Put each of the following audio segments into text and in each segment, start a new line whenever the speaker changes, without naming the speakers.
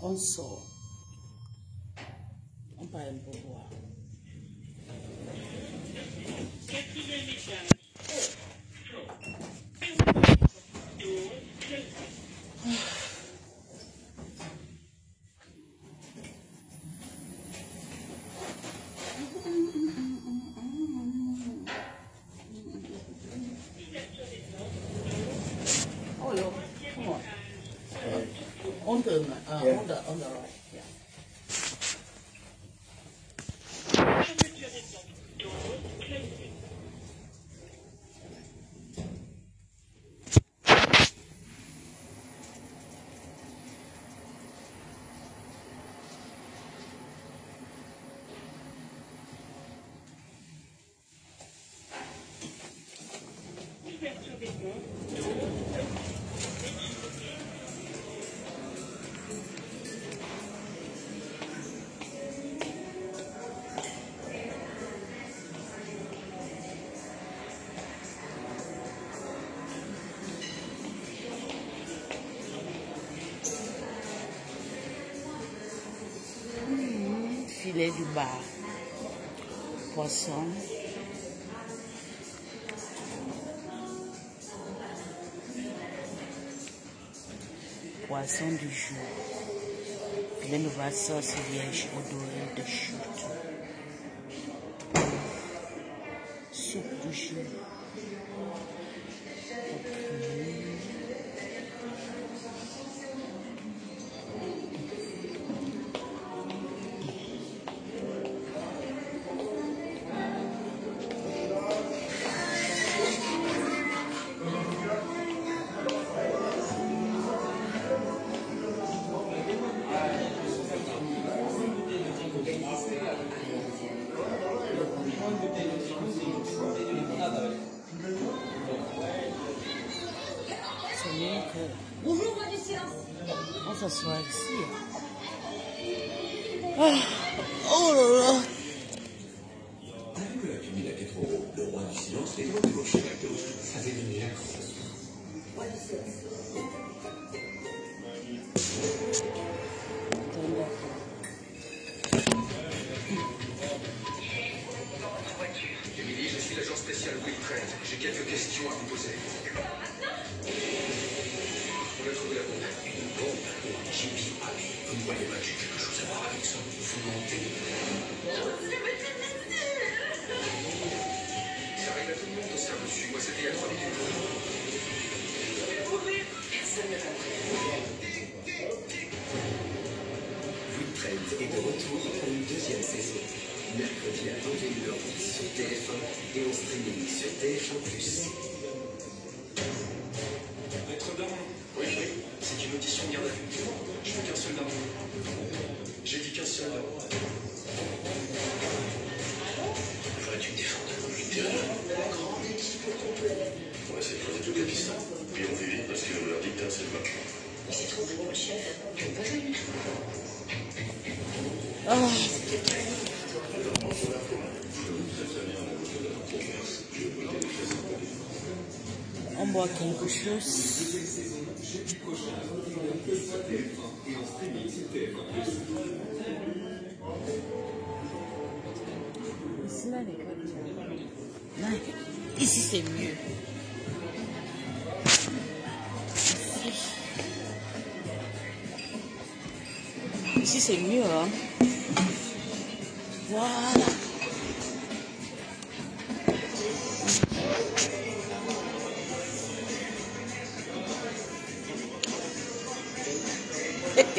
On sort. On parle un peu voir.
Quatrième étage.
Oh, yo, come on. On the right. Yeah. Filet du bar, poisson, poisson du jour, filet de bar sauce vierge odorée de chute, soupe du jour.
Bonjour, roi du silence.
On s'assoit ici. Ah. Oh là là.
T'as vu là, tu mis la 4 €, le roi du silence, les doigts de gauche et ça fait donner la grosse.
Roi du silence.
Émilie, je suis l'agent spécial Will Trent. J'ai quelques questions à vous poser. On a trouvé la bombe. Une bombe ou un chipi. Ah mais vous ne voyez pas que j'ai quelque chose à voir avec ça. Vous mentez. Ça arrive à tout le monde, ça, monsieur. Moi, c'était il y a 3 minutes.
Personne ne va mourir.
Will Trent est de retour pour une deuxième saison. Mercredi à 21h10 sur TF1 et en streaming sur TF1+. Maître Daron. Oui, c'est une audition de garde à vue. Je veux qu'un seul Daron. J'ai dit qu'un seul Daron. Faudrait que tu me défendes.
La grande équipe au complet.
Ouais, c'est posé tout les pistes. Puis on fait vite parce que leur dictat, c'est le match.
Il s'est trouvé pour le chef. Je ne veux pas jouer du tout.
Ah. On boit quelque chose. Ici, là, non, ici c'est mieux. Ici c'est mieux, hein. Voilà.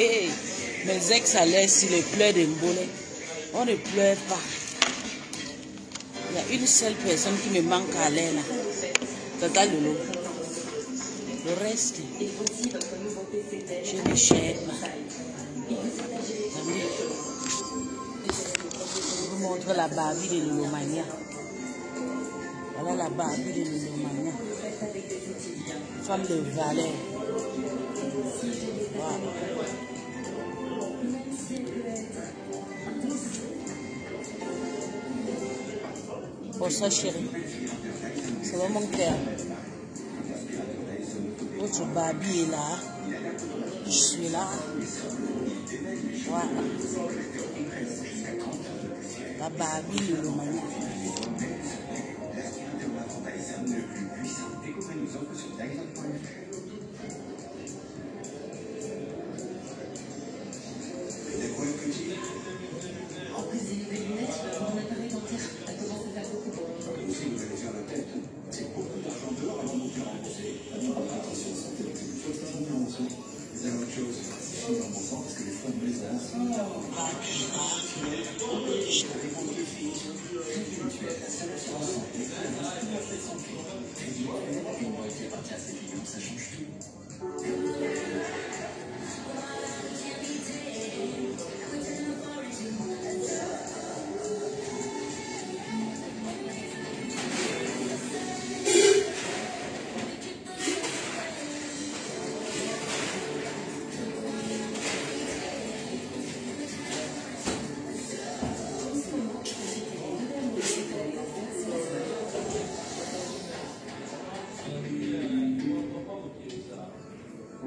Hey, mes ex allaient s'ils les pleurent de Mbolé. On ne pleure pas. Il y a une seule personne qui me manque à l'air là. Tata Lolo. Le reste, je ne cherche pas. Je vous montre la Barbie de Lolomania. Voilà la Barbie de Lolomania. Femme de valeur. Voilà. Bonsoir chérie. Ça va mon cœur. Autre Notre Barbie est là. Je suis là. Voilà. La Barbie de l'Omania.
En plus des nouvelles lunettes, mon appareil dentaire a commencé à faire beaucoup de bruit.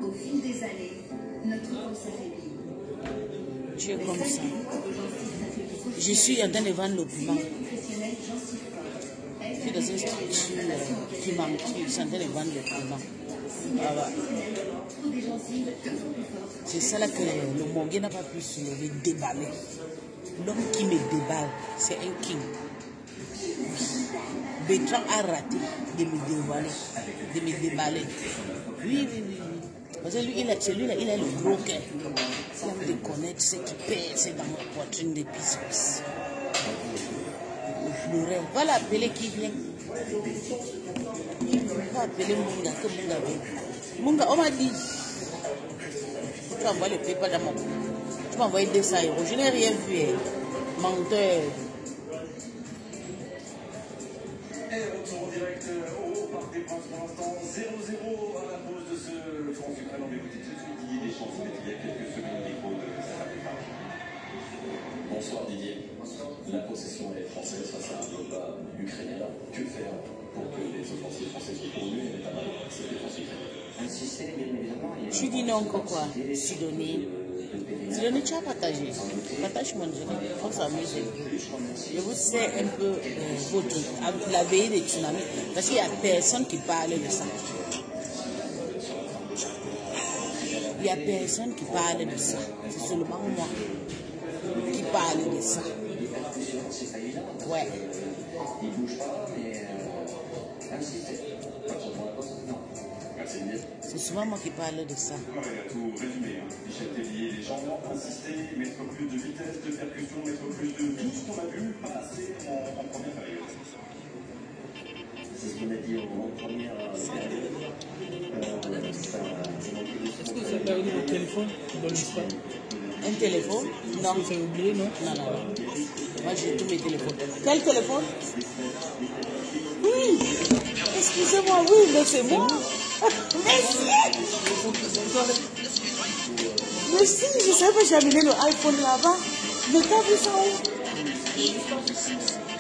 Au fil des années, notre peau s'affaiblit.
Tu es comme ça. Je suis en train de vendre le piment. Je suis dans une structure pimenture. Je suis en train de vendre le piment. Voilà. C'est ça là que le Mongué n'a pas pu soulever, déballer. L'homme qui me déballe, c'est un king. Bertrand a raté de me dévoiler, de me déballer. Oui, oui, oui. Parce que lui, celui-là, il a le gros cœur. Il aime de connaître ce qui pèse dans la poitrine des puissances. Le pleurer. Va l'appeler qui vient. Va appeler Munga, que Munga vient. Munga, on m'a dit. Tu m'envoies le paper dans mon. Tu m'as envoyé 200 €. Je n'ai rien vu. Menteur.
Et retour en direct au Parc des Princes pour l'instant 0-0 à la pause de ce France Ukraine. On va écouter tout de suite Didier Deschamps, c'était il y a quelques semaines au micro de Sarah Pétain.
Bonsoir Didier. La possession est française face à un bloc ukrainien. Que faire pour que les offensives françaises continuent et notamment cette défense ukrainienne?
Insister, bien évidemment.
Tu dis non, quoi, Sidonie. Sidonie, tu as partagé. Partage mon jeune. On s'amuse. Je vous sais un peu votre. La veille des tsunamis. Parce qu'il n'y a personne qui parle de ça. Il n'y a personne qui parle de ça. C'est seulement moi qui parle de ça. Ouais.
Il ne bouge pas, mais insister.
C'est souvent moi qui parle de ça.
Il a tout résumé. Michel Tellier, les gens ont insisté, mettre plus de vitesse, de percussion, mettre plus de tout ce qu'on a vu, pas assez en première période.
C'est ce qu'on a dit en première période.
Est-ce que vous avez eu votre téléphone dans l'histoire?
Un téléphone? Non.
Vous avez oublié, non?
Non, non, non. Moi, j'ai tous mes téléphones. Quel téléphone? Oui. Excusez-moi, oui, mais c'est moi. Merci. Merci, je ne savais pas que j'ai amené le iPhone là-bas. Mais t'as vu ça où?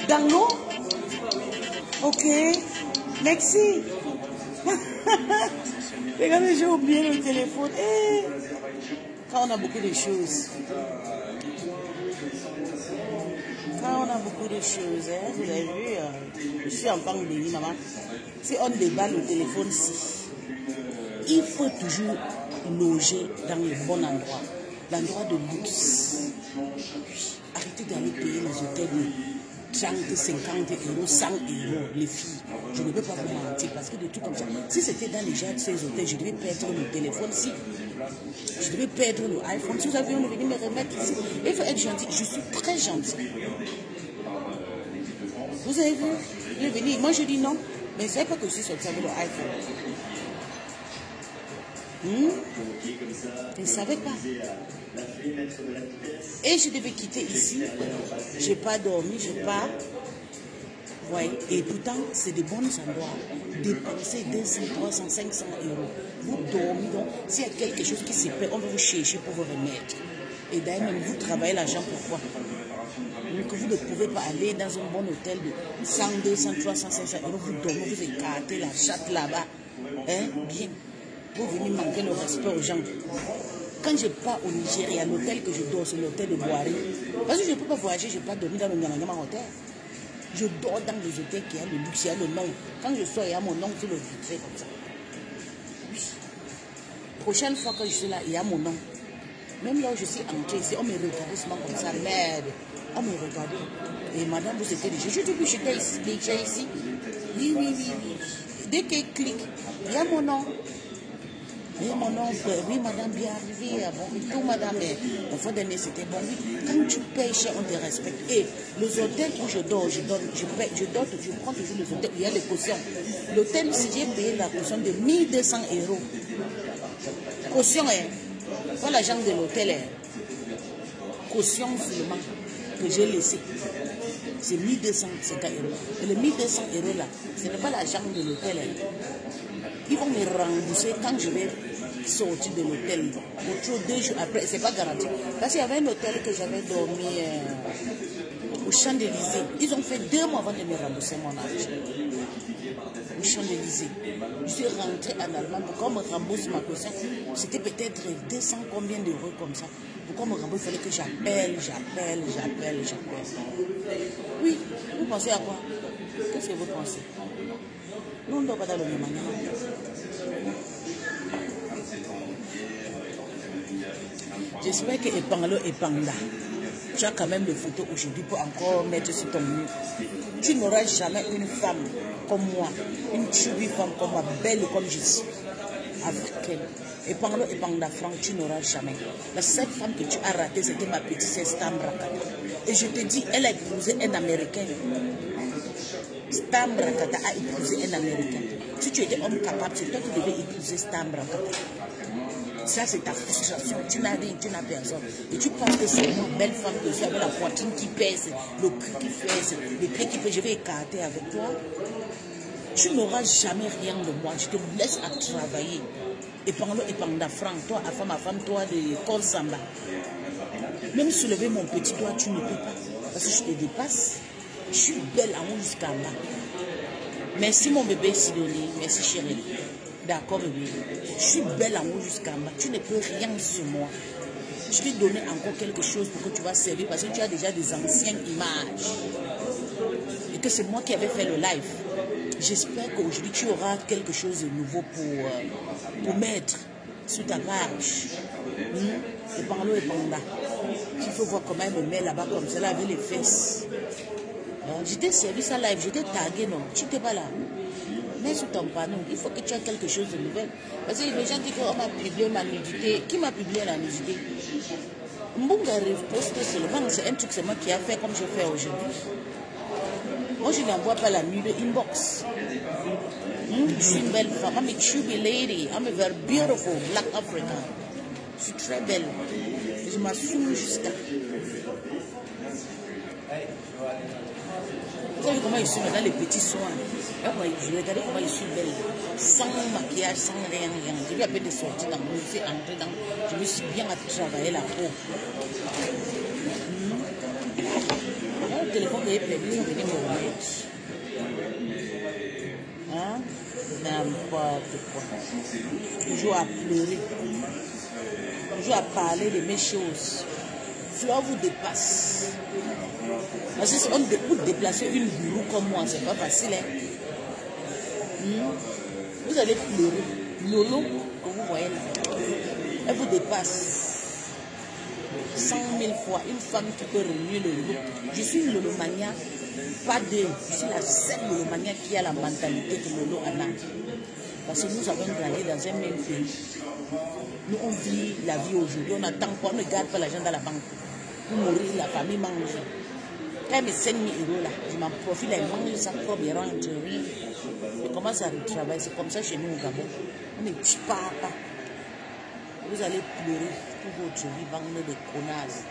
Dans l'eau? Ok. Merci. Regardez, j'ai oublié le téléphone. Eh. Quand on a beaucoup de choses. Quand on a beaucoup de choses, hein, vous avez vu, je suis enfant béni, maman. Si on déballe le téléphone-ci, il faut toujours loger dans le bon endroit, l'endroit de luxe. Arrêtez d'aller payer les hôtels de 30, 50 €, 100 €, les filles. Je ne peux pas vous mentir parce que des trucs comme ça. Si c'était dans les gens de ces hôtels, je devais perdre le téléphone. Si je devais perdre le iPhone, si vous aviez venu me remettre ici, il faut être gentil. Je suis très gentil. Vous avez vu? Il est venu. Moi, je dis non. Mais c'est pas que je suis sorti avec le iPhone. Je ne savais pas. Et je devais quitter ici. Je n'ai pas dormi, je pars. Ouais. Et pourtant, c'est de bons endroits. Dépenser 200, 300, 500 €. Vous dormez donc. S'il y a quelque chose qui se perd, on va vous chercher pour vous remettre. Et d'ailleurs, même vous travaillez l'argent pourquoi? Donc vous ne pouvez pas aller dans un bon hôtel de 100, 200, 300, 500 €. Vous dormez, vous écartez la chatte là-bas. Hein? Bien. vous venez manquer le respect aux gens. Quand je pars au Nigeria, l'hôtel que je dors, c'est l'hôtel de Boari. Parce que je ne peux pas voyager, je ne peux pas dormir dans le Nyamanyama hôtel. Je dors dans les hôtels qui ont le luxe, il y a le nom. Quand je sors, il y a mon nom sur le vitré comme ça. Oui. Prochaine fois que je suis là, il y a mon nom. Même là où je suis entrée ici, on me regardait seulement comme ça, merde. On me regardait. Et madame, vous étiez déjà. Je dis que j'étais déjà ici. Oui, oui, oui, oui. Dès qu'elle clique, il y a mon nom. Oui, mon nom, oui, madame, bien arrivé. Bon, oui, tout, madame. La fois dernière, c'était bon. Oui, quand tu payes cher, on te respecte. Et les hôtels où je dors, je prends toujours les hôtels où il y a des cautions. L'hôtel, si j'ai payé la caution de 1200 €. Caution, pas l'argent de l'hôtel, caution seulement que j'ai laissé. C'est 1250 €. Et les 1200 € là, ce n'est pas l'argent de l'hôtel. Ils vont me rembourser quand je vais sortir de l'hôtel. Autre 2 jours après, c'est pas garanti. Parce qu'il y avait un hôtel que j'avais dormi au Champs-Élysées. Ils ont fait 2 mois avant de me rembourser mon argent. Au Champs-Élysées. Je suis rentrée en Allemagne pour qu'on me rembourse ma caution. C'était peut-être 200 combien d'euros comme ça. Pour qu'on me rembourse, il fallait que j'appelle. Oui, vous pensez à quoi? Qu'est-ce que vous pensez? Nous, on ne doit pas dans le même manière. J'espère que Epangalo et Panda, tu as quand même des photos aujourd'hui pour encore mettre sur ton mur. Tu n'auras jamais une femme comme moi, une chubby femme comme moi, belle comme je suis, africaine. Epangalo et Panda Franck, tu n'auras jamais. La seule femme que tu as ratée, c'était ma petite sœur Stambra Kata. Et je te dis, elle a épousé un Américain. Stambra Kata a épousé un Américain. Si tu étais homme capable, c'est toi qui devais épouser Stambra Kata. Ça, c'est ta frustration. Tu n'as rien, tu n'as personne. Et tu penses que c'est une belle femme que je suis avec la poitrine qui pèse, le cul qui pèse, les pieds qui pèsent. Je vais écarter avec toi. Tu n'auras jamais rien de moi. Je te laisse à travailler. Et Panda Franck, toi, à femme, toi, de Col Samba. Même soulever mon petit doigt, tu ne peux pas. Parce que je te dépasse. Je suis belle en haut jusqu'à là. Merci mon bébé Sidonie. Merci chérie. D'accord bébé. Je suis belle en haut jusqu'à là. Tu ne peux rien sur moi. Je vais donner encore quelque chose pour que tu vas servir. Parce que tu as déjà des anciennes images. Et que c'est moi qui avais fait le live. J'espère qu'aujourd'hui tu auras quelque chose de nouveau pour mettre sur ta page. Et Pangalo et Panda. Il faut voir comment elle me met là-bas comme ça, là, avec les fesses. J'étais servi ça live, j'étais tagué, non. Tu n'étais pas là. Mais sur ton panneau, il faut que tu aies quelque chose de nouvel. Parce que les gens disent qu'on m'a publié ma nudité. Qui m'a publié la nudité? Mbunga riposte seulement, c'est un truc, c'est moi qui a fait comme je fais aujourd'hui. Moi, je n'envoie pas la nude inbox. Je suis une belle femme. I'm a chubby lady. I'm a very beautiful black African. Je suis très belle. Je m'assume jusqu'à. Vous savez comment je suis dans les petits soins. Je regardais comment je suis belle. Sans maquillage, sans rien. J'ai vu un peu de sortir dans le musée, entrer dans. Je me suis bien travaillé la peau. Le téléphone que j'ai perdu, ils ont venu me remettre. Hein? N'importe quoi. Toujours à pleurer. Toujours à parler de mes choses. Fleur vous dépasse. Parce que pour déplacer une gourou comme moi, c'est pas facile. Hein? Vous allez pleurer. Lolo, que vous voyez là, elle vous dépasse. 100 000 fois, une femme qui peut remuer le loup. Je suis une lolomania, pas deux. Je suis la seule lolomania qui a la mentalité que Lolo en a. Parce que nous avons grandi dans un même pays. Nous, on vit la vie aujourd'hui. On attend quoi? On ne garde pas l'argent dans la banque. Pour mourir, la famille mange. Quand elle me 5 000 € là, je m'en profite, elle mange sa propre, elle rentre rien. Je commence à retravailler. C'est comme ça chez nous au Gabon. On ne tue pas. Vous allez pleurer toute votre vie, bande de connasses.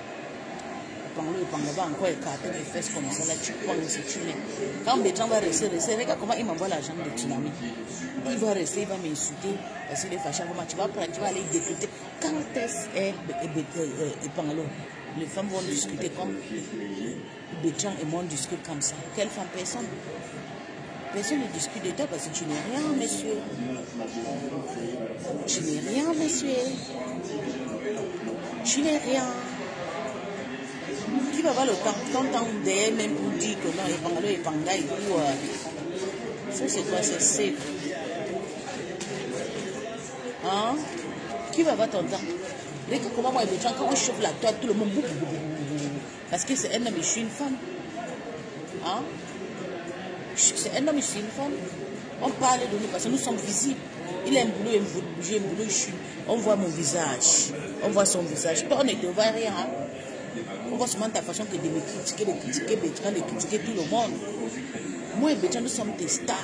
Pangalo va encore écarter les fesses comme ça, là tu penses que tu n'es. Quand Bétran va rester, regarde comment il m'envoie l'argent de Tsunami. Il va rester, il va m'insulter, parce qu'il est fâché, tu vas prendre, tu vas aller décrypter. Quand est Pangalo, les femmes vont discuter comme Bétran et moi on discute comme ça. Quelle femme? Personne. Personne ne discute de toi parce que tu n'es rien, monsieur. Tu n'es rien, monsieur. Tu n'es rien. Qui va avoir le temps derrière même pour dire que non, Epangalo, Epanga et tout. Ça, c'est quoi? C'est safe. Hein? Qui va avoir ton temps? Regarde comment moi, quand on chauffe la toile, tout le monde. Parce que c'est un homme et je suis une femme. Hein? C'est un homme et je suis une femme. On parle de nous parce que nous sommes visibles. Il a un boulot, j'ai un boulot, je suis. On voit mon visage. On voit son visage. Toi, on ne te voit rien. Hein? On voit seulement ta façon que de me critiquer, de critiquer Bertrand, de critiquer tout le monde. Moi et Bertrand, nous sommes des stars.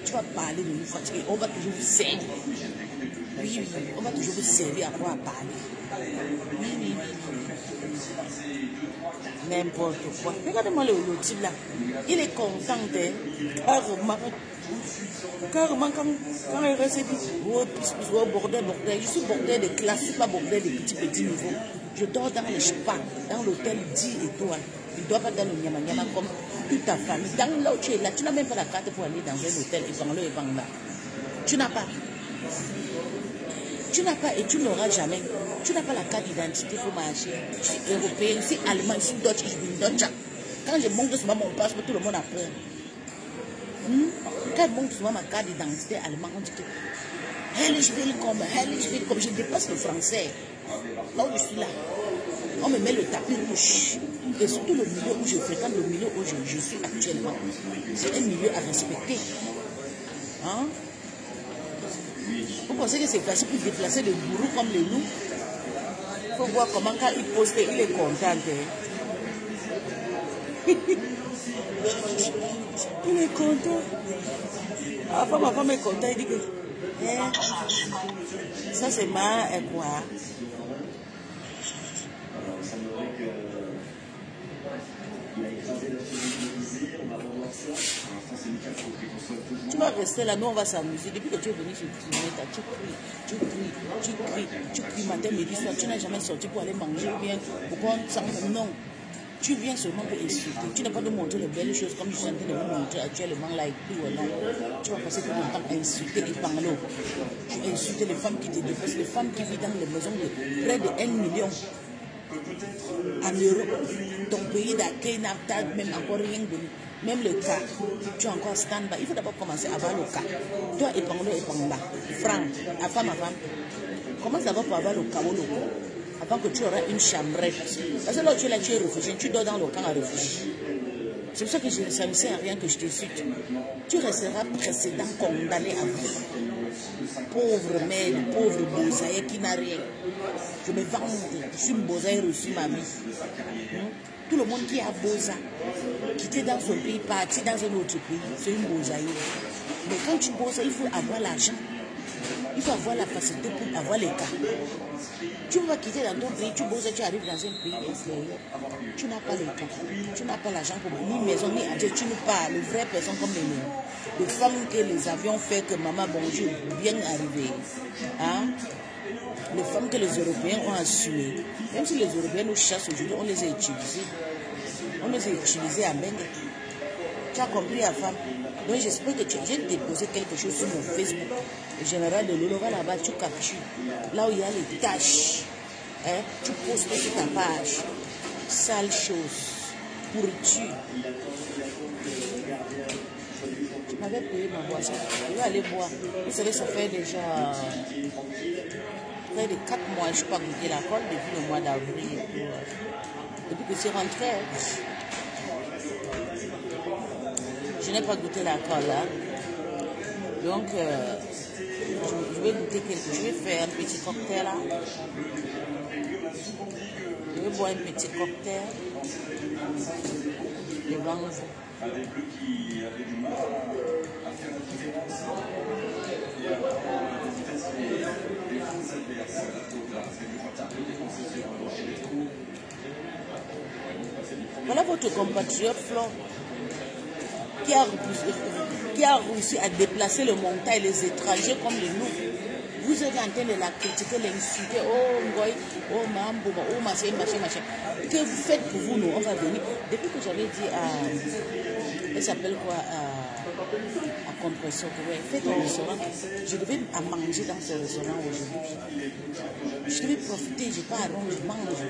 Tu vas parler de nous fatiguer. On va toujours vous servir. Oui, oui, on va toujours vous servir à quoi parler. Oui, oui, oui. N'importe quoi. Regardez-moi le type là. Il est content, hein? Carrément, quand il reste dit, oh, bordel, je suis bordel de classe, je ne suis pas bordel de petits niveaux. Je dors dans les spas, dans l'hôtel 10 étoiles. Tu ne dois pas dans le nyama comme toute ta famille. Dans là où tu es là, tu n'as même pas la carte pour aller dans un hôtel et là. Tu n'as pas. Tu n'as pas et tu n'auras jamais. Tu n'as pas la carte d'identité pour marcher. Je suis européen, je suis allemand, je suis Dutch, je suis Dutch. Quand je montre souvent mon passeport, tout le monde a peur. Quand je montre souvent ma carte d'identité allemande, on dit que comme je dépasse le français. Là où je suis là, on me met le tapis rouge. Et surtout le milieu où je fréquente, le milieu où je suis actuellement. C'est un milieu à respecter. Hein? Vous pensez que c'est facile pour déplacer le gourou comme les loups? Il faut voir comment quand il poste, il est content. Il est content. Ma femme est contente, il dit que ça c'est ma quoi? Tu vas rester là, nous on va s'amuser. Depuis que tu es venu sur tu cries matin, midi, soir. Tu n'as jamais sorti pour aller manger ou bien pourquoi non. Tu viens seulement pour insulter. Tu n'as pas de montrer les belles choses comme je suis en train de vous montrer actuellement, là et tout. Non. Tu vas passer tout le temps à insulter les Pangalo. Tu insultes les femmes qui te dépassent, les femmes qui vivent dans les maisons de près de 1 million. En Europe, ton pays d'accueil n'a même encore rien donné. Même le cas, tu es encore stand-by. Il faut d'abord commencer à avoir le cas. Toi, Epangalo, Epanga, Franck, à femme, commence d'abord par avoir le cas au loco. Avant que tu auras une chambrette. Parce que là où tu es là, tu es réfugié, tu dors dans le camp à réfugié. C'est pour ça que ça ne sert à rien que je te cite. Tu resteras précédent condamné à vivre. Pauvre mère, pauvre bosaïe qui n'a rien. Je me vante, je suis une bosaïe reçue ma vie. Tout le monde qui a bosa, quitté dans son pays, parti dans un autre pays, c'est une bosaïe. Mais quand tu bosses, il faut avoir l'argent. Il faut avoir la facilité pour avoir les cas. Tu vas quitter dans ton pays, tu bosses, tu arrives dans un pays extérieur. Tu n'as pas le cas. Tu n'as pas l'argent pour ni maison, ni adresse. Tu n'es pas les vraies personnes comme les femmes que les avions fait que maman bonjour, bien arrivé. Hein? Les femmes que les Européens ont assumées. Même si les Européens nous chassent aujourd'hui, on les a utilisées. On les a utilisées à Bengue. Tu as compris la femme? Donc j'espère que tu as déposé quelque chose sur mon Facebook. Le général de Lolova là-bas, tu captures. Là où il y a les tâches. Hein, tu postes sur ta page. Sale chose. Pourriture. Je m'avais payé ma boisson. Je vais aller boire. Vous savez, ça fait déjà près de 4 mois. Je n'ai pas goûté l'alcool depuis le mois d'avril. Depuis que c'est rentré. Je n'ai pas goûté l'alcool là. Donc, je vais goûter quelque chose. Je vais faire un petit cocktail là. Je vais boire un petit cocktail. Devant vous. Voilà votre compatriote Flo qui a réussi à déplacer le montagne, les étrangers comme les nous. Vous êtes en train de la critiquer, l'insulter, oh Ngoy, oh Mambo, oh machin. Que vous faites pour vous, nous, on va venir. Depuis que j'avais dit à, elle s'appelle quoi, À contre-sort, ouais. Fais ton restaurant. Je devais manger dans ce restaurant aujourd'hui. Je devais profiter, je pars à Rome, je mange.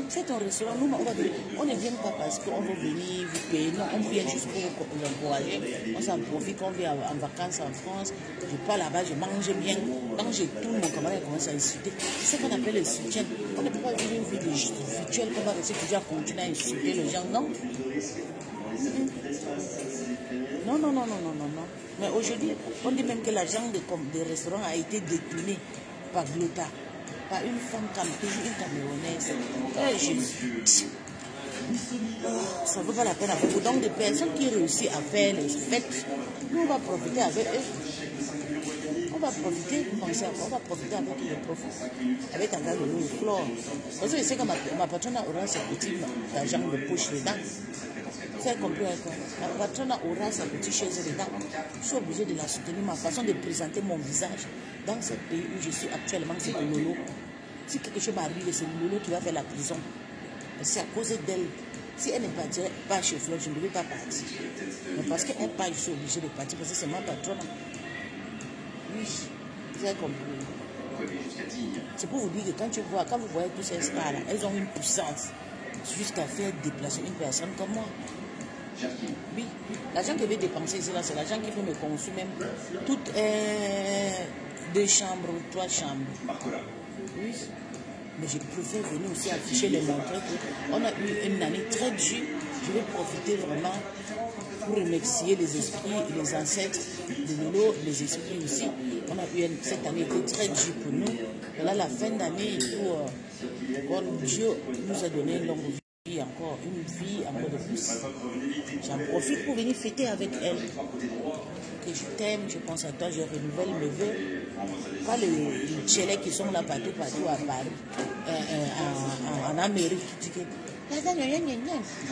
Fais ton restaurant. Nous, on ne vient pas parce qu'on veut venir vous payer. Non, on vient juste pour vous encourager. On s'en profite, on vient en vacances en France. Je pars là-bas, je mange bien. Quand je tourne, mon camarade commence à insulter. C'est ce qu'on appelle le soutien. On ne peut pas vivre une vie virtuelle qu'on va rester toujours à continuer à insulter les gens. Non. Non, non, non, non, non, non, non. Mais aujourd'hui, on dit même que l'argent des restaurants a été détourné par Glota, par une femme toujours une Camerounaise. Ça ne vaut pas la peine à beaucoup. Donc, des personnes qui réussissent à faire les fêtes, nous, on va profiter avec eux. On va profiter, pensez à quoi? On va profiter avec les profs, avec un gars de flore. Parce que je sais que ma patronne aura sa petite argent de poche dedans. Vous avez compris quoi? La patronne aura sa petite chaise dedans. Je suis obligée de la soutenir. Ma façon de présenter mon visage dans ce pays où je suis actuellement, c'est le Lolo. Si quelque chose m'arrive, c'est le Lolo qui va faire la prison. C'est à cause d'elle. Si elle ne partirait pas chez Fleur, je ne devais pas partir. Mais parce qu'elle part, je suis obligée de partir parce que c'est ma patronne. Oui, vous avez compris. C'est pour vous dire que quand vous voyez tous ces stars-là, elles ont une puissance jusqu'à faire déplacer une personne comme moi. Oui, l'argent que je vais dépenser ici, c'est l'argent qui peut me construire même toutes 2 chambres ou 3 chambres. Oui, mais je préfère venir aussi afficher les montrer qu'on a eu une année très dure. Je vais profiter vraiment pour remercier les esprits et les ancêtres de Lolo, les esprits aussi. On a eu cette année était très dure pour nous. Et là, la fin d'année, Dieu nous a donné une longue vie encore, une vie encore de plus. J'en profite pour venir fêter avec elle. Que je t'aime, je pense à toi, je renouvelle mes vœux. Pas les tchélés qui sont là partout à Paris, en Amérique, qui disent que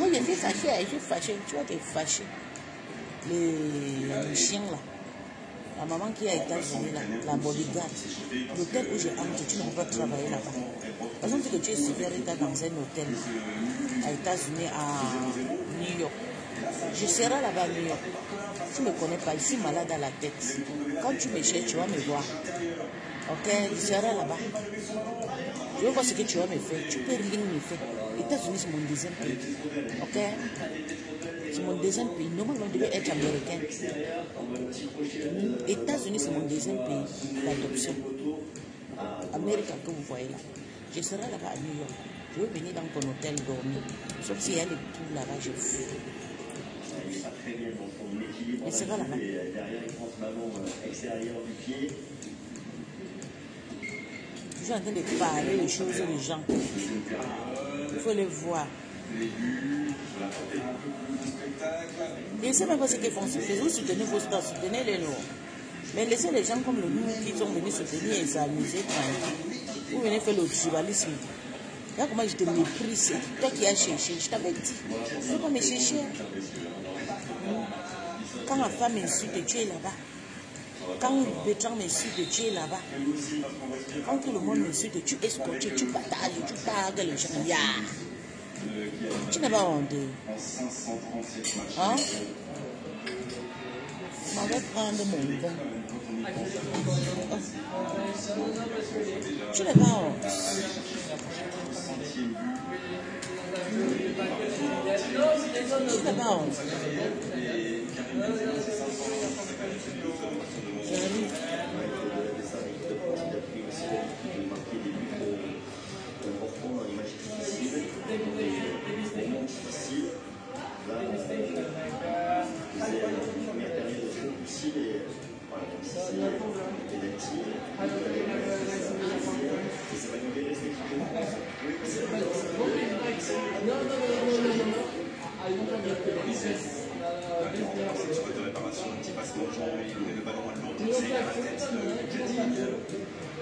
oh, je suis fâché, tu vas te fâcher. Les chiens là, la maman qui est aux États-Unis, la bodyguard, l'hôtel où je entre, tu ne peux pas travailler là-bas. Par exemple, que tu es supérieur dans un hôtel aux États-Unis, à New York. Je serai là-bas à New York. Tu ne me connais pas, je suis malade à la tête. Quand tu me cherches, tu vas me voir. Ok, je serai là-bas. Je vais voir ce que tu vas me faire. Tu peux rien me faire. Les États-Unis, c'est mon deuxième pays. Ok? C'est mon deuxième pays. Normalement, on devait être américain. Les États-Unis, c'est mon deuxième pays d'adoption. Amérique que vous voyez là. Je serai là-bas à New York. Je vais venir dans ton hôtel dormir. Sauf s'il y a les trous là-bas, je fuis. Et c'est là là-bas. Je suis en train de parler les choses des gens. Il faut les voir. Je ne sais même pas ce qu'ils font sur Facebook. Vous soutenez vos stars, soutenez-les nous. Mais laissez les gens comme le nous qui sont venus soutenir et s'amuser tranquille. Vous venez faire le tribalisme. Là, comment je te méprise, toi qui as cherché, je t'avais dit, il ne faut pas me chercher. Quand ma femme m'insulte, tu es là-bas. Quand Bertrand m'insulte, tu es là-bas. Quand tout le monde m'insulte, tu es scotché, tu partages, tu parles les gens. Yeah. Tu n'as pas honte. Hein? Je m'en vais prendre mon vin. Tu n'as pas honte. Tu n'as pas honte. J'arrive.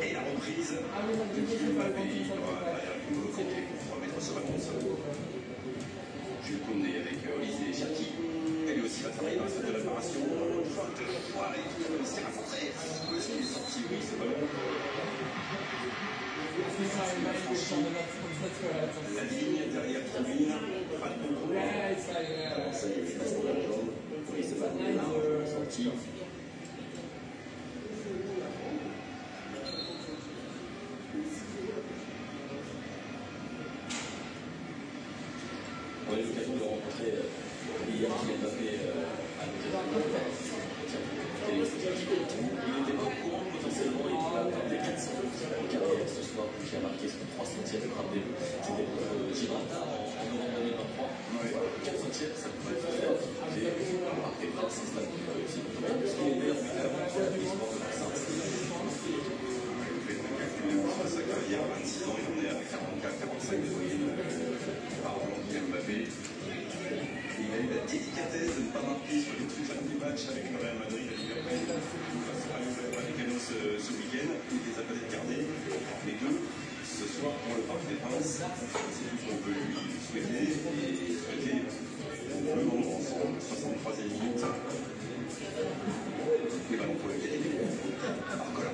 Et la reprise du Mbappé, il aura compté pour remettre ce bâton seul. Jules Koundé avec Olivier Cherki. Et lui aussi va travailler dans la salle de réparation. Faute de poire et tout réussir à centrer. Est-ce qu'il est sorti? Oui, ce ballon. La ligne derrière Kevin. Pas de bon problème.
sportive. On a eu l'occasion de rencontrer hier Kylian Mbappé à l'hôtel. Il était pas au courant potentiellement, il va atteindre les 400 en carrière ce soir, qui a marqué son 300e frappe des buts. C'était contre Gibraltar en novembre 2023. 400e, ça pouvait être faire. J'ai marqué grâce à ce stade aussi. Parce qu'il est meilleur buteur de l'histoire de la Sainte.
Sa carrière à 26 ans, il en est à 44-45 de moyenne par an, Kylian Mbappé. Il a eu la délicatesse de ne pas marquer sur les tout derniers matchs avec le Real Madrid à Liverpool face à Rayo Vallecano ce week-end. Il les a peut-être gardés, les deux, ce soir pour le Parc des Princes. C'est tout ce qu'on peut lui souhaiter et souhaiter le moment ensemble, 63e minute. Les ballons pour le gagner. Barcola.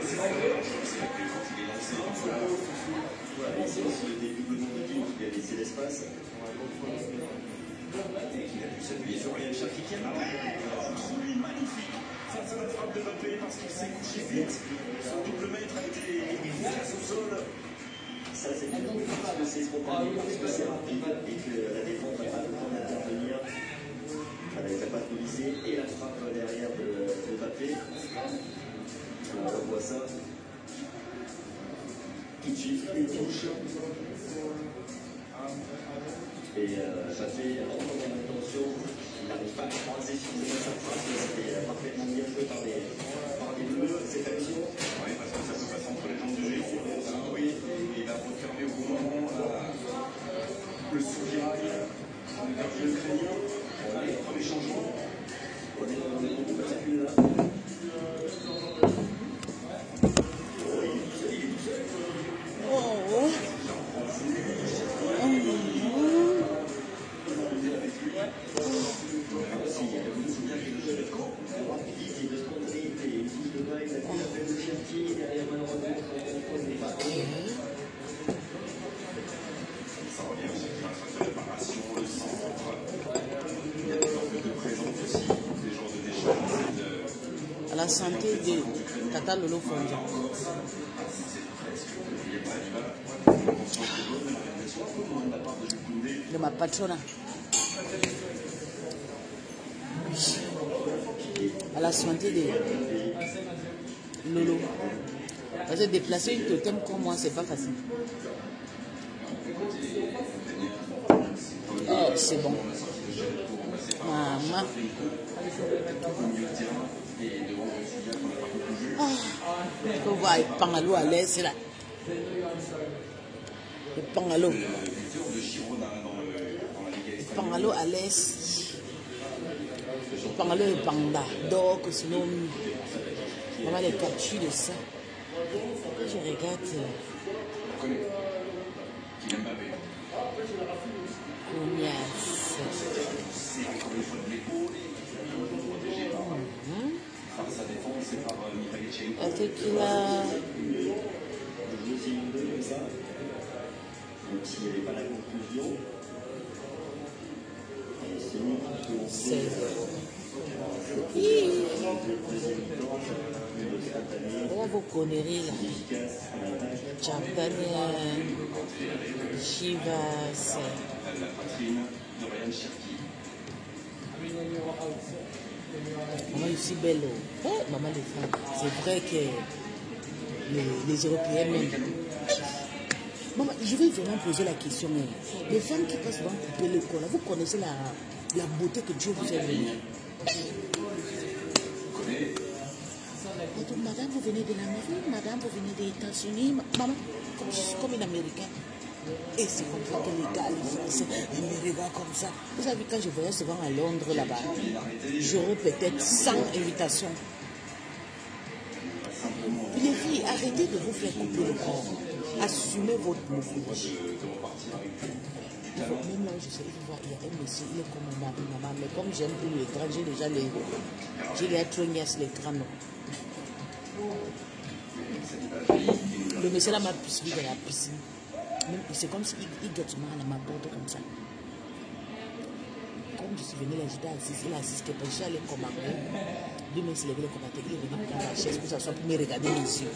C'est vrai que quand il est lancé,
Voilà, ici aussi le début de mon équipe qui a laissé l'espace.
et qu'il a pu s'appuyer sur Ryan Cherki qui a marqué. Celui magnifique face à la frappe de Mbappé parce qu'il s'est couché vite. Son double maître a été efficace au sol.
Ça, c'est bien parce que c'est spontané, parce que c'est rapide et que la défense n'a pas le temps d'intervenir avec la passe de lycée et la frappe derrière de Mbappé. On revoit ça. Tout de suite, une touche. Et Mbappé rentre dans l'intention. Il n'arrive pas à croiser sur sa frappe. C'était parfaitement bien joué par les Bleus, cette action.
Oui, parce que ça peut passer entre les jambes du Géant. Oui, il a refermé au bon moment le soupirail du gardien ukrainien. Premier changement.
On est dans le monde de bascule là.
Ça revient aussi sur la phase de réparation, le centre. Il y a des ordres de présence aussi, des jours de déchange.
À la santé de Tata Lolo Fonja. De ma patrona. À la santé de Lolo. Parce que déplacer une totem comme moi, c'est pas facile. Oh, c'est bon. Maman. Il faut voir le pangalo à l'aise là. Le pangalo. Le pangalo à l'aise. Le pangalo est panda. Donc, sinon, on a les captures de ça. Je regarde. Est-ce qu'il a...
Même s'il n'y avait pas la conclusion.
Bravo conneries là. Champagne, Chivas.
La poitrine de Ryan Cherki.
Maman est si belle. Oh, maman les femmes. C'est vrai que les Européens même. Maman, je vais vraiment poser la question. Les femmes qui passent devant couper le col, vous connaissez la beauté que Dieu vous a donnée. Madame, vous venez de l'Amérique, madame, vous venez des États-Unis, maman, comme une Américaine. Et c'est comme ça que les gars, les Français, ils me regardent comme ça. Vous savez, quand je voyais souvent à Londres là-bas, j'aurais peut-être 100 invitations. Les filles, arrêtez de vous faire couper le corps. Assumez votre mouvement. Même là où je sais, il y a un monsieur, il est comme mon mari, maman. Mais comme j'aime plus l'écran, j'ai déjà les trognas, l'écran. Le monsieur là m'a suivi dans la piscine. C'est comme s'il doit mal à ma porte comme ça. comme je suis venue là, j'étais assise, il a assisté, je suis allée commander. Lui même s'il est venu commander, il est venu prendre la chaise pour s'asseoir pour me regarder les yeux.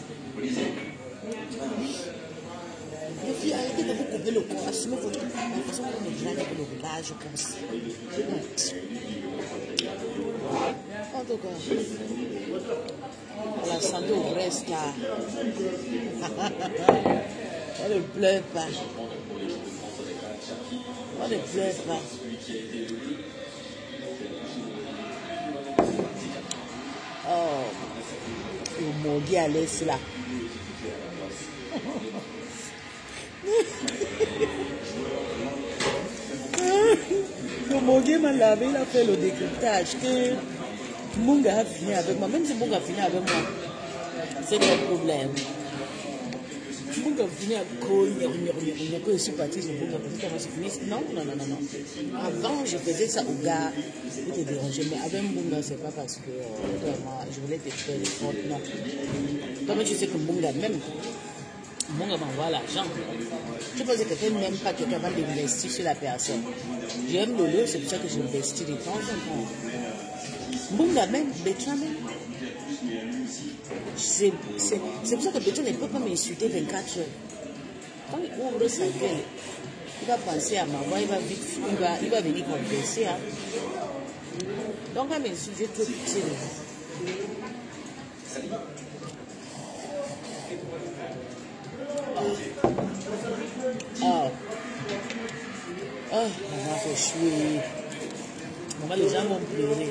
Les filles, arrêtez de vous couper le corps, assumez votre... La façon dont on me drague avec le regard, je pense. En tout cas, la santé au reste là. On ne pleure pas. On ne pleure pas. Oh, le morgue à l'aise là. Le morgue m'a lavé, il a fait le décryptage que Munga a fini avec moi. Même si Munga a fini avec moi, c'est le problème. Munga a fini avec quand je suis partie, je fini. Non. Avant, je faisais ça au gars pour te déranger. Mais avec Munga, c'est pas parce que vraiment, je voulais te faire des fautes. Non. Comme tu sais que Munga, même Munga m'envoie l'argent. Je pense que quelqu'un n'aime pas quelqu'un avant d'investir sur la personne. J'aime le lieu, c'est pour ça que j'investis de temps en temps. Munga même, Bertrand même. C'est pour ça que Bertrand ne peut pas m'insulter 24 heures. Quand il ouvre sa gueule, il va penser à m'avoir, il va vite, il va venir converser. Hein. Donc, il va m'insulter trop pitié de vous. Maman fait chouer. Maman, les gens vont pleurer.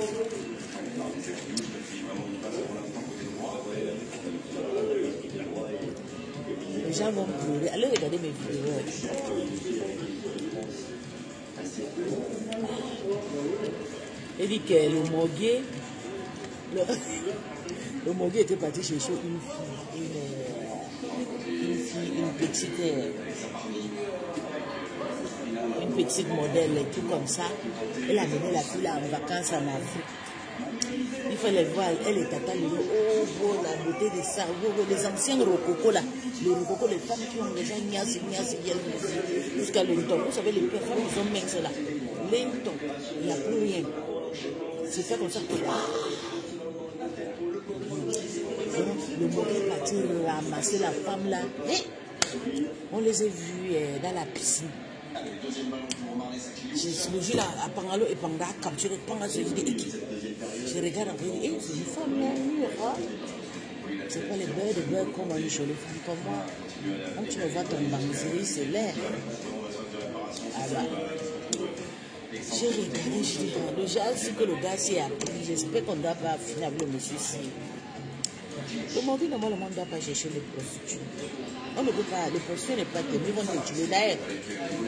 Les gens vont pleurer. Allez regarder mes vidéos. Il dit que le morgue, le morgue était parti chercher une petite modèle et tout comme ça. Elle a mené la fille là en vacances en Afrique. Il fallait voir, elle est attendue. Oh, bon, la beauté de ça. Oh, les anciens rococo là. Les rococo, les femmes qui ont déjà niasse, jusqu'à longtemps. Vous savez, les femmes qui sont minces là. Longtemps, il n'y a plus rien. C'est fait comme ça. Le modèle est parti ramasser la femme là. Et on les a vus dans la piscine. Le jour là, à Pangalo et Panga a capturé Panga, je dis, je regarde après, c'est une femme là, c'est pas les beurs comme une jolie femme comme moi. Quand tu me vois ton banzerie, c'est l'air. Alors, j'ai regardé, je dis, déjà, ce que le gars s'est appris, j'espère qu'on ne doit pas finir avec le monsieur-ci. Le mari, normalement, on ne doit pas chercher les prostituées. On ne peut pas, les prostituées n'est pas tenu, ils vont te tuer. D'ailleurs,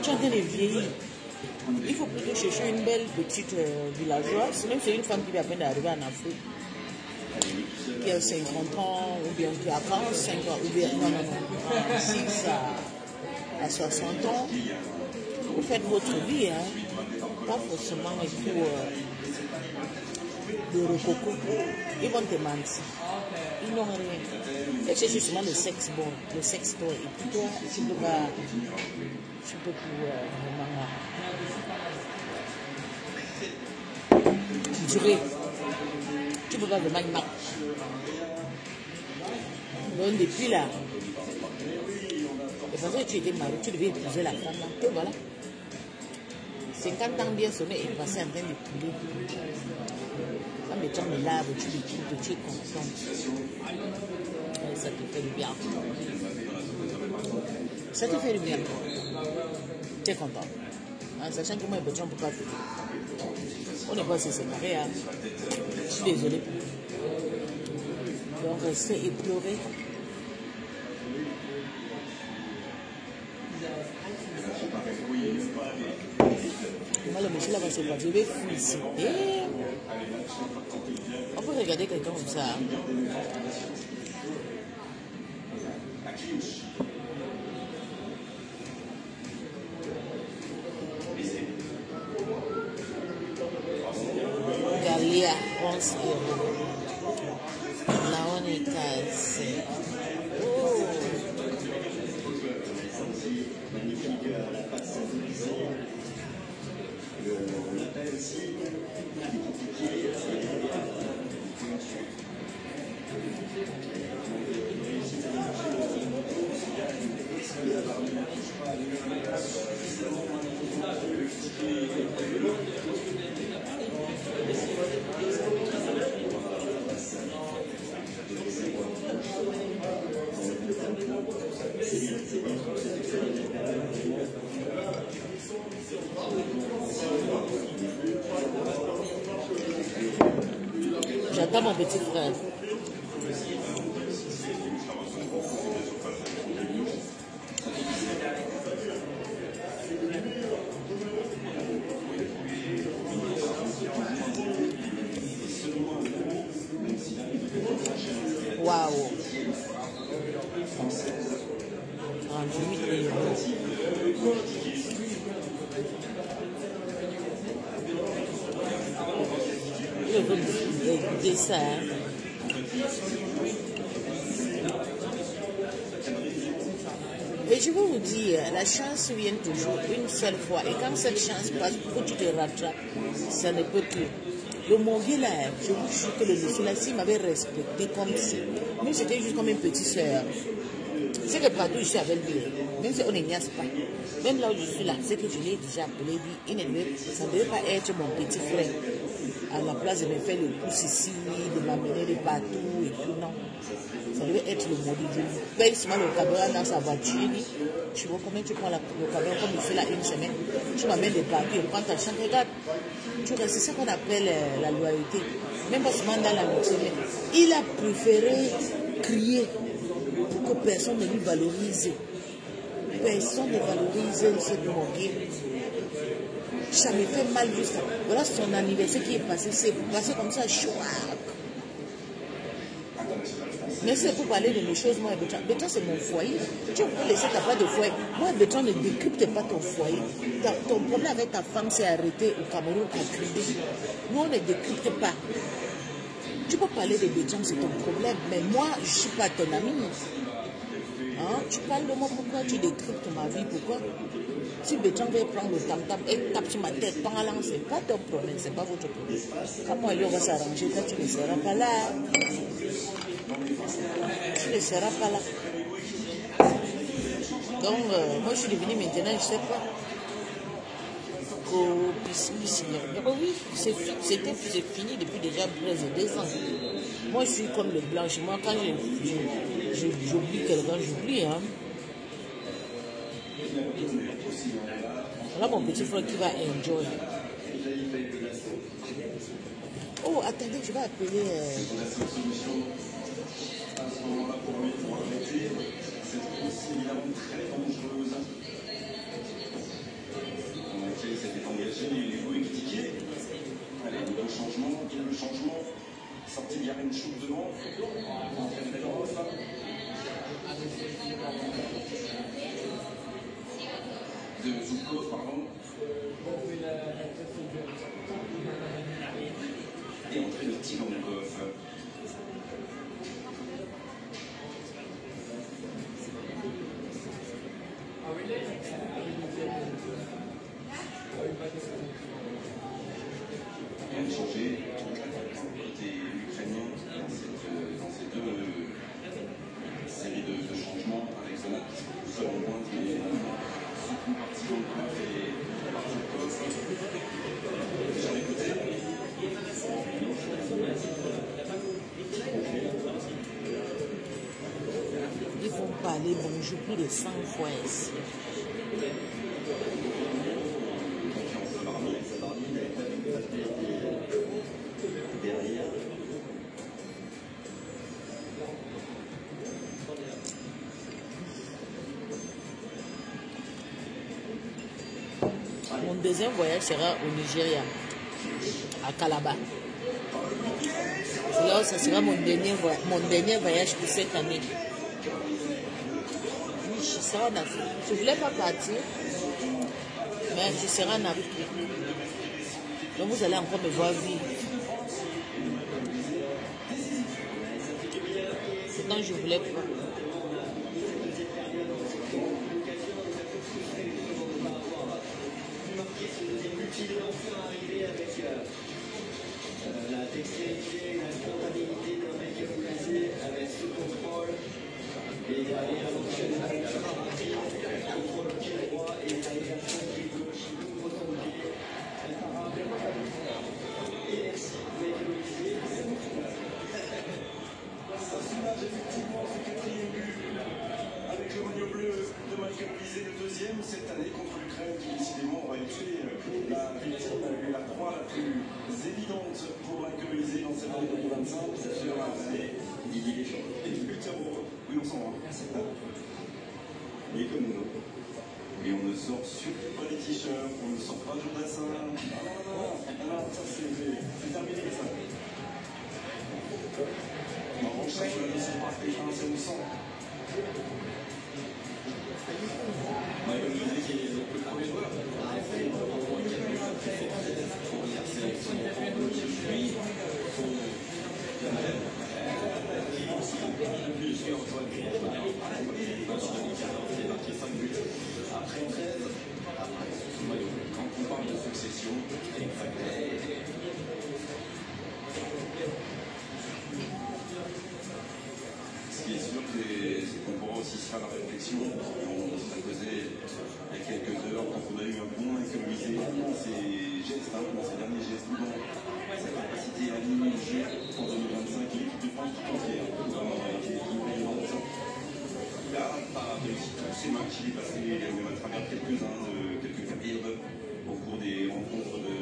tu es en train de vieillir. Il faut plutôt chercher une belle petite villageoise, même si c'est une femme qui vient à peine d'arriver en Afrique, qui a 50 ans, ou bien qui a 45 ans, ou bien, non, 6 à 60 ans. Vous faites votre vie, hein, pas forcément et tout de rococo. Ils vont te mentir. Ils n'ont rien. Et cherche justement le sexe bon, le sexe toy. Et puis toi, tu peux plus vraiment durer. Tu peux pas vraiment y marquer. Donc depuis là, et parce que tu étais marié, tu devais épouser la femme là. Et voilà. 50 ans bien sonné et passé en train de couler. Quand les gens me lavent, tu l'écoutes, tu es contente. Ça te fait du bien. Ça te fait du bien. Tu es content. En sachant que moi et Bertrand ne peut pas faire. On n'est pas se séparer. Hein. Je suis désolée. Donc rester et pleurer. Moi, le monsieur là-bas, c'est pas. Je vais fuir ici. On peut regarder quelqu'un comme ça. Galia, 11 euros. Là, on est cassé. Oh. Dans mon petit frère. Waouh. 38 €. Je veux goûter ça. Hein. Et je veux vous dire, la chance vient toujours une seule fois. Et quand cette chance passe, pour que tu te rattrapes, ça ne peut plus. Le Mongué là, je vous jure que le monsieur là, s'il m'avait respecté comme si, même c'était juste comme une petite soeur. C'est que partout je suis avec lui, même si on n'ignace pas. Même là où je suis là, c'est que je l'ai déjà appelé, dit, ça ne devait pas être mon petit frère. À la place de me faire le pouce ici, de m'amener de partout et tout, non. Ça devait être le mot de Dieu. Paye seulement le caméra dans sa voiture, il dit, tu vois combien tu prends le caméra comme il fait là une semaine, tu m'amènes de partout et prends ta chambre, regarde. C'est ça qu'on appelle la loyauté. Même pas seulement dans la nourriture. Il a préféré crier pour que personne ne lui valorise. Personne ne valorise ce Mongué. Ça me fait mal jusqu'à. Voilà son anniversaire qui est passé. C'est passé comme ça, chouac. Mais c'est pour parler de mes choses, moi, Bertrand, c'est mon foyer. Tu peux laisser ta part de foyer. Moi, Bertrand, ne décrypte pas ton foyer. Ton problème avec ta femme s'est arrêté au Cameroun à crier. Nous, on ne décrypte pas. Tu peux parler de Bertrand, c'est ton problème. Mais moi, je ne suis pas ton ami. Hein? Tu parles de moi, pourquoi tu décryptes ma vie? Pourquoi? Si Bertrand veut prendre le tam-tam et tape sur ma tête, c'est pas ton problème, c'est pas votre problème. Comment on va s'arranger quand tu ne seras pas là? Tu ne seras pas là. Donc, moi je suis devenue maintenant, je ne sais pas. Oui, c'est fini depuis déjà presque 2 ans. Moi je suis comme le blanchiment. Quand j'oublie quelqu'un, j'oublie. Hein. Voilà mon petit frère qui va enjoy. Oh, attendez, je vais appeler.
S'était engagé, il faut expliquer. Allez, le changement, sorti, il y a une chose devant. De Zoukos, pardon. Et entrer le petit Longov. Rien de changé côté ukrainien dans ces deux séries de changements avec Zona qui seul en pointe mais surtout partie dans le club et partie au poste. J'en ai écouté.
Ils vont parler bonjour plus de 100 fois ici. Mon deuxième voyage sera au Nigeria, à Calabar. Là, ça sera mon dernier voyage pour cette année. Oui, je serai en Afrique. Je ne voulais pas partir, mais je serai en Afrique. Donc vous allez encore me voir vivre. Pourtant, je ne voulais pas.
La dextérité, la spontanéité dans laquelle vous placez avec ce contrôle et derrière l'optionnel, le contrôle au pied droit et l'allégeance pied gauche, vous ouvre son pied, elle part et merci, vous avez économisé.
Effectivement, ce quatrième but avec le maillot bleu de Michael Bizet, le deuxième cette année contre l'Ukraine qui décidément aurait été la victime et la croix la plus évidente pour Michael Bizet dans cette
2025, ça sera Didier Deschamps.
Et du but amoureux. Oui, on s'en va.
Il est comme nous.
Et on ne sort surtout pas les t-shirts, on ne sort pas Jourdain. Non, ça c'est terminé ça. En revanche, ça ne sont pas Stéphane, c'est au sang.
Comme je disais, qui est le premier joueur. Première sélection aujourd'hui, son Canadien, qui aussi le plus que Antoine Griezmann. Sur la Ligue 14, il a marqué 5 buts. Après 13, après son maillot. Quand on parle de succession, exactement.
Ce qui est sûr, c'est qu'on pourra aussi se faire la réflexion. On s'est posé il y a quelques heures quand on a eu un bon économisé dans ses gestes, dans ses derniers gestes, dans sa capacité à aligner le jeu en 2025, l'équipe de France tout entière a été équilibrante. Il n'a pas réussi tous ses matchs, il est passé même à travers quelques-uns de quelques périodes au cours des rencontres de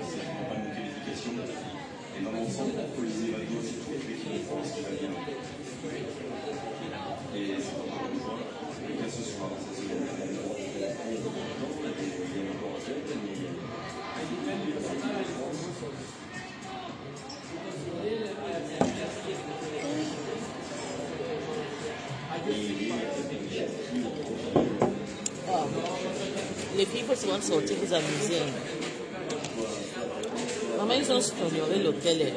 cette campagne de qualification. Et dans l'ensemble, Colisée Valdo, c'est toute l'équipe de France qui va bien. Et c'est encore une fois le cas ce soir, dans cette seconde
Les filles peuvent souvent sortir vous amuser. Maman, ils ont ignoré l'hôtel.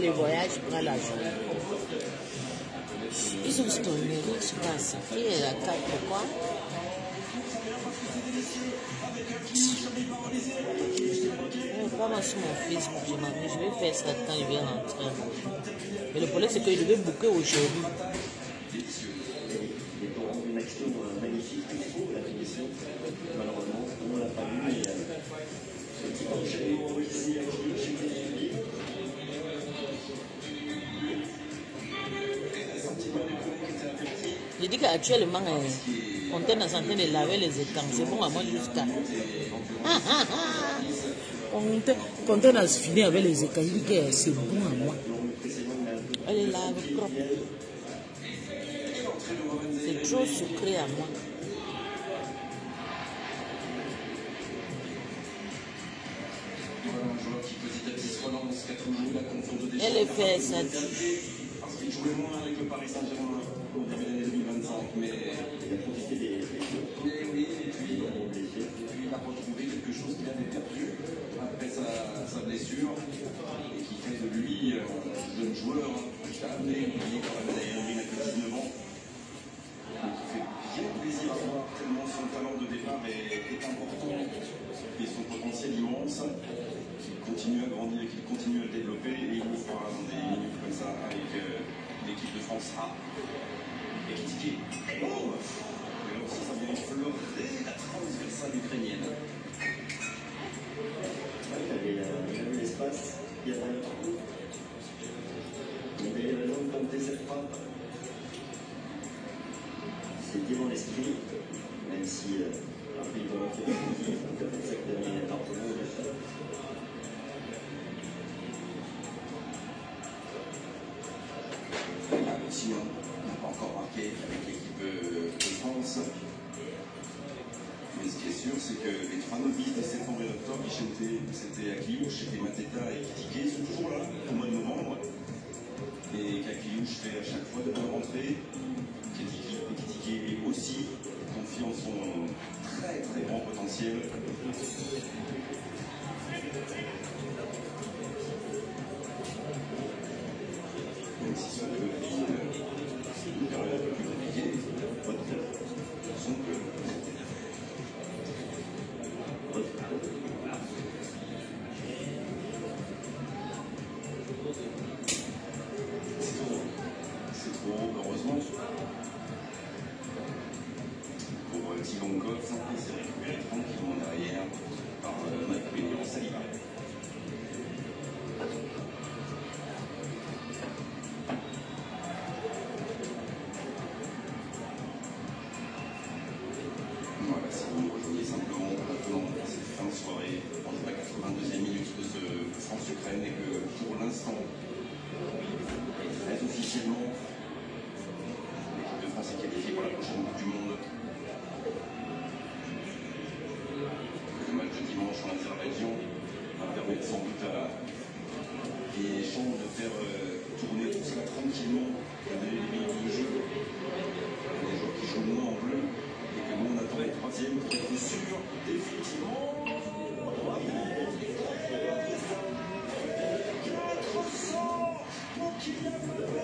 Les voyages prennent l'argent. Ils ont stoné, ils se passent. Qui est la carte, pourquoi? Pas sur mon Facebook, je vais faire ça quand il vient rentrer. Mais le problème, c'est que je vais booker aujourd'hui.
Une action magnifique, la finition. Malheureusement, on ne l'a pas vu. Mais ce petit penché ici, chez les
Je dis qu'actuellement, on est en train de laver les étangs. C'est bon à moi jusqu'à. Quand on a fini avec les étangs, il dit que c'est bon à moi. Elle est lave propre. C'est trop sucré à moi. Elle est fait ça.
Parce qu'il jouait moins avec le Paris Saint-Germain au début de l'année 2025, mais il a profité des oui, et puis il a retrouvé quelque chose qu'il avait perdu après sa blessure et qui fait de lui un jeune joueur qui a amené quand même d'ailleurs il n'a que 19 ans, mais qui fait bien plaisir à voir tellement son talent de départ est important et son potentiel immense. Qu'il continue à grandir, qu'il continue à développer et il le fera dans des minutes comme ça avec l'équipe de France A. Et Kitike. Et là aussi, ça vient effleurer la transversale ukrainienne.
Il a vu l'espace, il y a un trou. Il avait raison de tenter cette frappe. C'est dit dans l'esprit, même si après il va faire un ça que termine largement de ça.
Simon n'a pas encore marqué avec l'équipe de France. Mais ce qui est sûr, c'est que les trois novices de septembre et d'octobre, c'était Akliouche, c'était Mateta et Kitike, sont toujours là au mois de novembre. Et qu'Akliouche fait à chaque fois de bonnes rentrées. Kitike est aussi confiant en son très très grand potentiel. Même si son club vit une période un peu plus compliquée, son club. C'est trop, heureusement. Pour Tilonkov, c'est récupéré. comprennent et que pour l'instant, très officiellement, l'équipe de France est qualifiée pour la prochaine Coupe du Monde. Le match de dimanche en Azerbaïdjan va permettre sans doute à des champs de faire tourner tout cela tranquillement, de donner les minutes de jeu. Les joueurs qui jouent moins en bleu et que nous on attend les troisièmes pour être sûr définitivement. 400 pour Kylian Mbappé,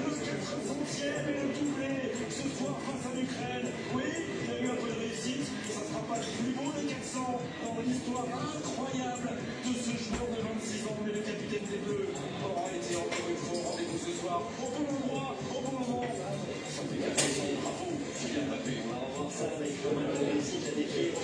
le 400e et le doublé ce soir face à l'Ukraine. Oui, il a eu un peu de réussite, ça ne sera pas le plus beau des 400 dans l'histoire incroyable de ce joueur de 26 ans, mais le capitaine des Bleus aura été encore une fois au rendez-vous ce soir, au bon endroit, au bon moment. Ça fait 400, bravo, Kylian Mbappé.
On va revoir ça avec pas mal de réussite à défier.